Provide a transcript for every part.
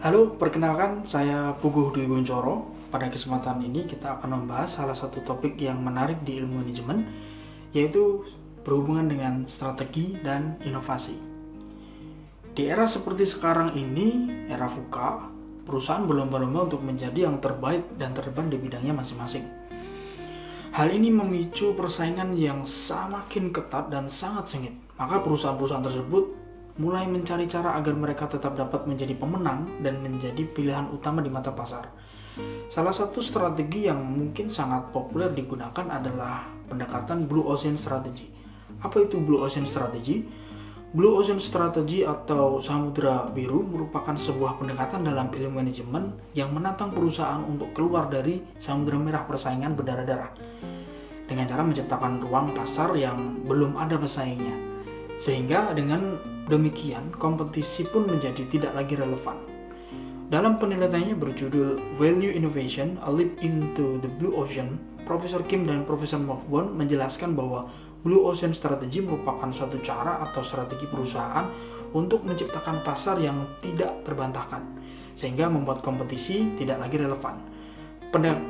Halo, perkenalkan saya Puguh Dwi Guncoro. Pada kesempatan ini kita akan membahas salah satu topik yang menarik di ilmu manajemen, yaitu berhubungan dengan strategi dan inovasi. Di era seperti sekarang ini, era VUCA, perusahaan berlomba-lomba untuk menjadi yang terbaik dan terdepan di bidangnya masing-masing. Hal ini memicu persaingan yang semakin ketat dan sangat sengit. Maka perusahaan-perusahaan tersebut mulai mencari cara agar mereka tetap dapat menjadi pemenang dan menjadi pilihan utama di mata pasar. Salah satu strategi yang mungkin sangat populer digunakan adalah pendekatan Blue Ocean Strategy. Apa itu Blue Ocean Strategy? Blue Ocean Strategy atau Samudra Biru merupakan sebuah pendekatan dalam ilmu manajemen yang menantang perusahaan untuk keluar dari samudra merah persaingan berdarah-darah dengan cara menciptakan ruang pasar yang belum ada pesaingnya. Sehingga dengan demikian, kompetisi pun menjadi tidak lagi relevan. Dalam penelitiannya berjudul Value Innovation, A Leap into the Blue Ocean, Profesor Kim dan Profesor Morgan menjelaskan bahwa Blue Ocean Strategy merupakan suatu cara atau strategi perusahaan untuk menciptakan pasar yang tidak terbantahkan, sehingga membuat kompetisi tidak lagi relevan.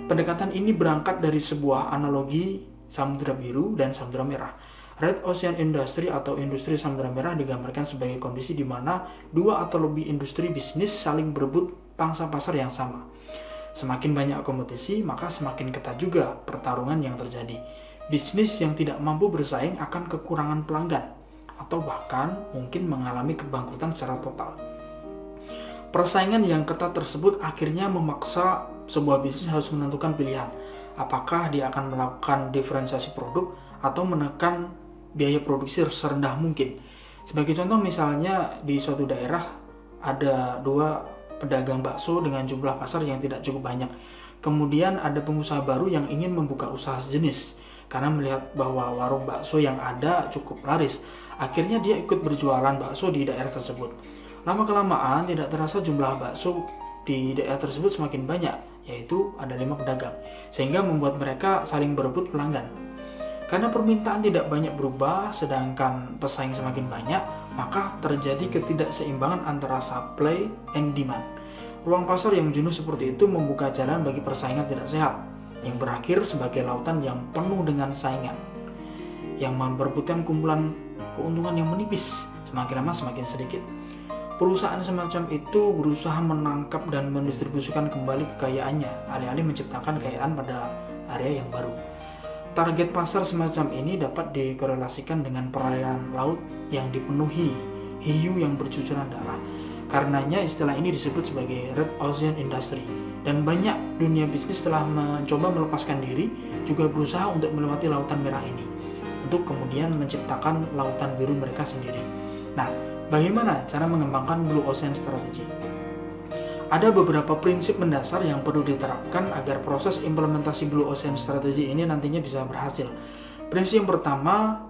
Pendekatan ini berangkat dari sebuah analogi samudra biru dan samudra merah. Red Ocean Industry atau industri samudra merah digambarkan sebagai kondisi di mana dua atau lebih industri bisnis saling berebut pangsa pasar yang sama. Semakin banyak kompetisi, maka semakin ketat juga pertarungan yang terjadi. Bisnis yang tidak mampu bersaing akan kekurangan pelanggan atau bahkan mungkin mengalami kebangkrutan secara total. Persaingan yang ketat tersebut akhirnya memaksa sebuah bisnis harus menentukan pilihan. Apakah dia akan melakukan diferensiasi produk atau menekan biaya produksi serendah mungkin. Sebagai contoh, misalnya di suatu daerah ada dua pedagang bakso dengan jumlah pasar yang tidak cukup banyak. Kemudian ada pengusaha baru yang ingin membuka usaha sejenis karena melihat bahwa warung bakso yang ada cukup laris. Akhirnya dia ikut berjualan bakso di daerah tersebut. Lama-kelamaan tidak terasa jumlah bakso di daerah tersebut semakin banyak, yaitu ada 5 pedagang, sehingga membuat mereka saling berebut pelanggan. Karena permintaan tidak banyak berubah, sedangkan pesaing semakin banyak, maka terjadi ketidakseimbangan antara supply and demand. Ruang pasar yang jenuh seperti itu membuka jalan bagi persaingan tidak sehat, yang berakhir sebagai lautan yang penuh dengan saingan, yang memperebutkan kumpulan keuntungan yang menipis, semakin lama semakin sedikit. Perusahaan semacam itu berusaha menangkap dan mendistribusikan kembali kekayaannya, alih-alih menciptakan kekayaan pada area yang baru. Target pasar semacam ini dapat dikorelasikan dengan perairan laut yang dipenuhi hiu yang bercucuran darah. Karenanya istilah ini disebut sebagai Red Ocean Industry. Dan banyak dunia bisnis telah mencoba melepaskan diri, juga berusaha untuk melewati lautan merah ini, untuk kemudian menciptakan lautan biru mereka sendiri. Nah, bagaimana cara mengembangkan Blue Ocean Strategy? Ada beberapa prinsip mendasar yang perlu diterapkan agar proses implementasi Blue Ocean Strategy ini nantinya bisa berhasil. Prinsip yang pertama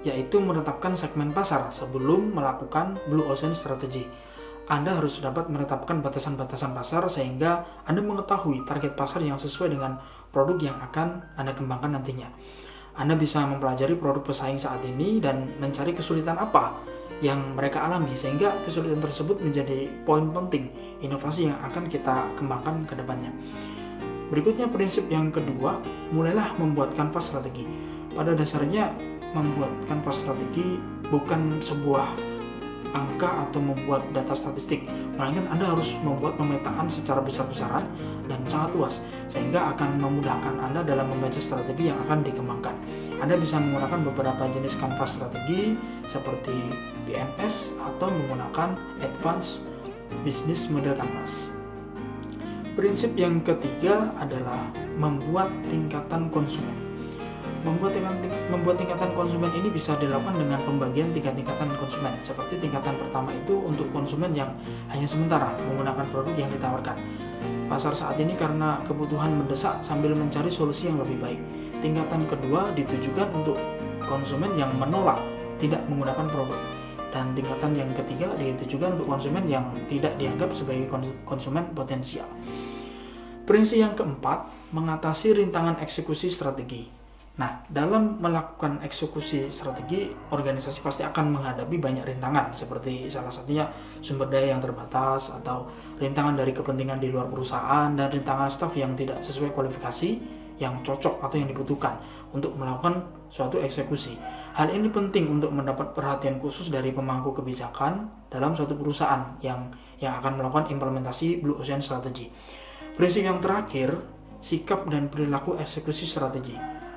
yaitu menetapkan segmen pasar sebelum melakukan Blue Ocean Strategy. Anda harus dapat menetapkan batasan-batasan pasar sehingga Anda mengetahui target pasar yang sesuai dengan produk yang akan Anda kembangkan nantinya. Anda bisa mempelajari produk pesaing saat ini dan mencari kesulitan apa yang mereka alami, sehingga kesulitan tersebut menjadi poin penting inovasi yang akan kita kembangkan ke depannya. Berikutnya, prinsip yang kedua, mulailah membuat kanvas strategi. Pada dasarnya, membuat kanvas strategi bukan sebuah angka atau membuat data statistik, melainkan Anda harus membuat pemetaan secara besar-besaran dan sangat luas, sehingga akan memudahkan Anda dalam membaca strategi yang akan dikembangkan. Anda bisa menggunakan beberapa jenis kanvas strategi seperti BMS atau menggunakan Advanced Business Model Canvas. Prinsip yang ketiga adalah membuat tingkatan konsumen. Membuat tingkatan konsumen ini bisa dilakukan dengan pembagian tingkatan konsumen. Seperti tingkatan pertama itu untuk konsumen yang hanya sementara menggunakan produk yang ditawarkan pasar saat ini karena kebutuhan mendesak sambil mencari solusi yang lebih baik. Tingkatan kedua ditujukan untuk konsumen yang menolak tidak menggunakan produk. Dan tingkatan yang ketiga ditujukan untuk konsumen yang tidak dianggap sebagai konsumen potensial. Prinsip yang keempat, mengatasi rintangan eksekusi strategi. Nah, dalam melakukan eksekusi strategi, organisasi pasti akan menghadapi banyak rintangan, seperti salah satunya sumber daya yang terbatas, atau rintangan dari kepentingan di luar perusahaan, dan rintangan staf yang tidak sesuai kualifikasi yang cocok atau yang dibutuhkan untuk melakukan suatu eksekusi. Hal ini penting untuk mendapat perhatian khusus dari pemangku kebijakan dalam suatu perusahaan yang akan melakukan implementasi Blue Ocean Strategy. Prinsip yang terakhir, sikap dan perilaku eksekusi strategi.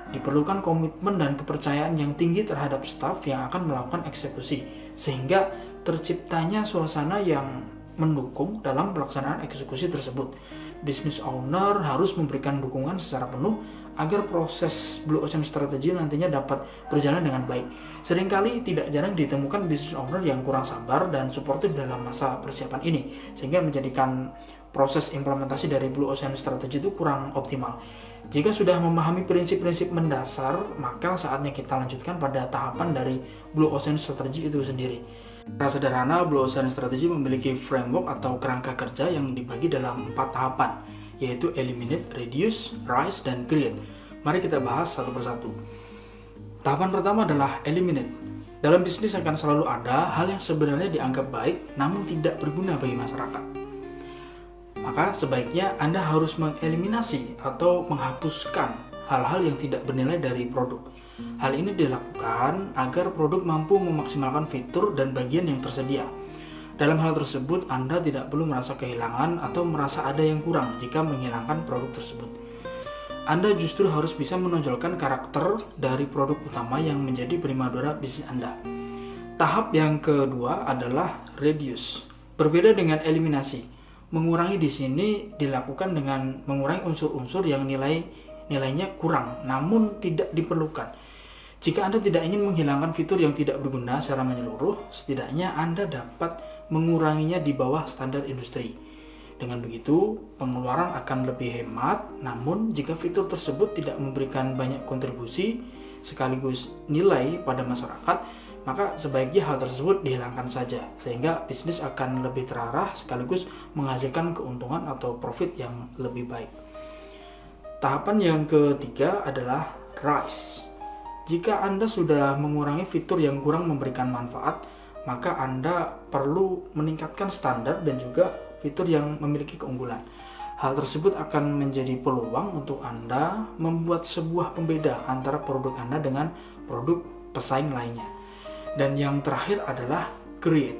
Diperlukan komitmen dan kepercayaan yang tinggi terhadap staf yang akan melakukan eksekusi, sehingga terciptanya suasana yang mendukung dalam pelaksanaan eksekusi tersebut. Business owner harus memberikan dukungan secara penuh agar proses Blue Ocean Strategy nantinya dapat berjalan dengan baik. Seringkali tidak jarang ditemukan business owner yang kurang sabar dan suportif dalam masa persiapan ini, sehingga menjadikan proses implementasi dari Blue Ocean Strategy itu kurang optimal. Jika sudah memahami prinsip-prinsip mendasar, maka saatnya kita lanjutkan pada tahapan dari Blue Ocean Strategy itu sendiri. Secara sederhana, Blue Ocean Strategy memiliki framework atau kerangka kerja yang dibagi dalam 4 tahapan, yaitu Eliminate, Reduce, Rise, dan Create. Mari kita bahas satu persatu. Tahapan pertama adalah Eliminate. Dalam bisnis akan selalu ada hal yang sebenarnya dianggap baik, namun tidak berguna bagi masyarakat. Maka sebaiknya Anda harus mengeliminasi atau menghapuskan hal-hal yang tidak bernilai dari produk. Hal ini dilakukan agar produk mampu memaksimalkan fitur dan bagian yang tersedia. Dalam hal tersebut, Anda tidak perlu merasa kehilangan atau merasa ada yang kurang jika menghilangkan produk tersebut. Anda justru harus bisa menonjolkan karakter dari produk utama yang menjadi primadona bisnis Anda. Tahap yang kedua adalah reduce. Berbeda dengan eliminasi. Mengurangi di sini dilakukan dengan mengurangi unsur-unsur yang nilainya kurang, namun tidak diperlukan. Jika Anda tidak ingin menghilangkan fitur yang tidak berguna secara menyeluruh, setidaknya Anda dapat menguranginya di bawah standar industri. Dengan begitu, pengeluaran akan lebih hemat, namun jika fitur tersebut tidak memberikan banyak kontribusi sekaligus nilai pada masyarakat, maka sebaiknya hal tersebut dihilangkan saja, sehingga bisnis akan lebih terarah sekaligus menghasilkan keuntungan atau profit yang lebih baik. Tahapan yang ketiga adalah rise. Jika Anda sudah mengurangi fitur yang kurang memberikan manfaat, maka Anda perlu meningkatkan standar dan juga fitur yang memiliki keunggulan. Hal tersebut akan menjadi peluang untuk Anda membuat sebuah pembeda antara produk Anda dengan produk pesaing lainnya. Dan yang terakhir adalah create.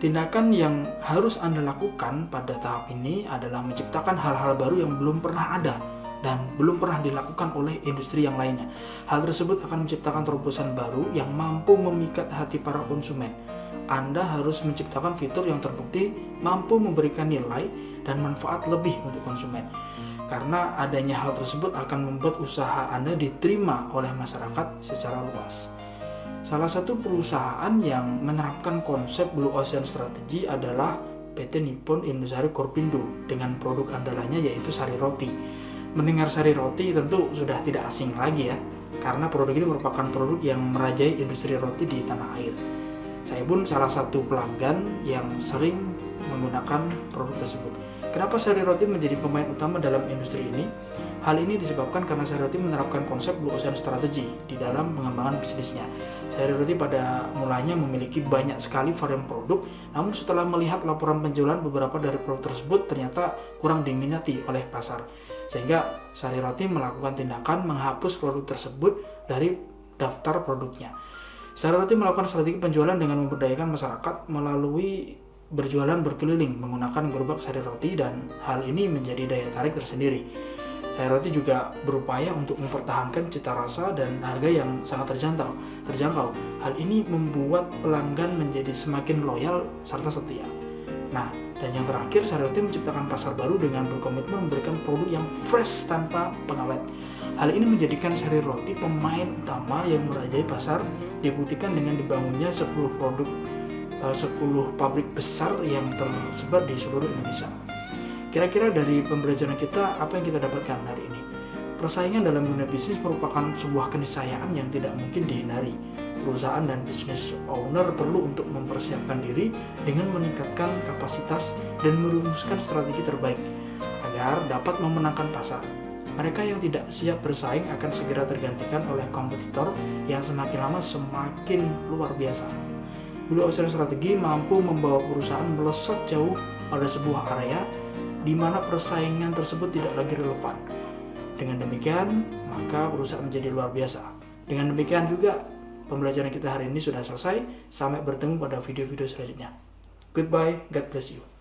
Tindakan yang harus Anda lakukan pada tahap ini adalah menciptakan hal-hal baru yang belum pernah ada dan belum pernah dilakukan oleh industri yang lainnya. Hal tersebut akan menciptakan terobosan baru yang mampu memikat hati para konsumen. Anda harus menciptakan fitur yang terbukti mampu memberikan nilai dan manfaat lebih untuk konsumen. Karena adanya hal tersebut akan membuat usaha Anda diterima oleh masyarakat secara luas. Salah satu perusahaan yang menerapkan konsep Blue Ocean Strategy adalah PT Nippon Indosari Korpindo dengan produk andalannya yaitu sari roti. Mendengar sari roti tentu sudah tidak asing lagi ya, karena produk ini merupakan produk yang merajai industri roti di tanah air. Saya pun salah satu pelanggan yang sering menggunakan produk tersebut. Kenapa sari roti menjadi pemain utama dalam industri ini? Hal ini disebabkan karena sari roti menerapkan konsep Blue Ocean Strategy di dalam pengembangan bisnisnya. Sari roti pada mulanya memiliki banyak sekali varian produk, namun setelah melihat laporan penjualan beberapa dari produk tersebut ternyata kurang diminati oleh pasar. Sehingga sari roti melakukan tindakan menghapus produk tersebut dari daftar produknya. Sari roti melakukan strategi penjualan dengan memberdayakan masyarakat melalui berjualan berkeliling menggunakan gerobak sari roti, dan hal ini menjadi daya tarik tersendiri. Sari roti juga berupaya untuk mempertahankan cita rasa dan harga yang sangat terjangkau. Hal ini membuat pelanggan menjadi semakin loyal serta setia. Nah, dan yang terakhir, sari roti menciptakan pasar baru dengan berkomitmen memberikan produk yang fresh tanpa pengawet. Hal ini menjadikan sari roti pemain utama yang merajai pasar, dibuktikan dengan dibangunnya 10 pabrik besar yang tersebar di seluruh Indonesia. Kira-kira dari pembelajaran kita, apa yang kita dapatkan hari ini? Persaingan dalam dunia bisnis merupakan sebuah keniscayaan yang tidak mungkin dihindari. Perusahaan dan business owner perlu untuk mempersiapkan diri dengan meningkatkan kapasitas dan merumuskan strategi terbaik agar dapat memenangkan pasar. Mereka yang tidak siap bersaing akan segera tergantikan oleh kompetitor yang semakin lama semakin luar biasa. Blue Ocean Strategy mampu membawa perusahaan melesat jauh pada sebuah area di mana persaingan tersebut tidak lagi relevan. Dengan demikian, maka perusahaan menjadi luar biasa. Dengan demikian juga, pembelajaran kita hari ini sudah selesai. Sampai bertemu pada video-video selanjutnya. Goodbye, God bless you.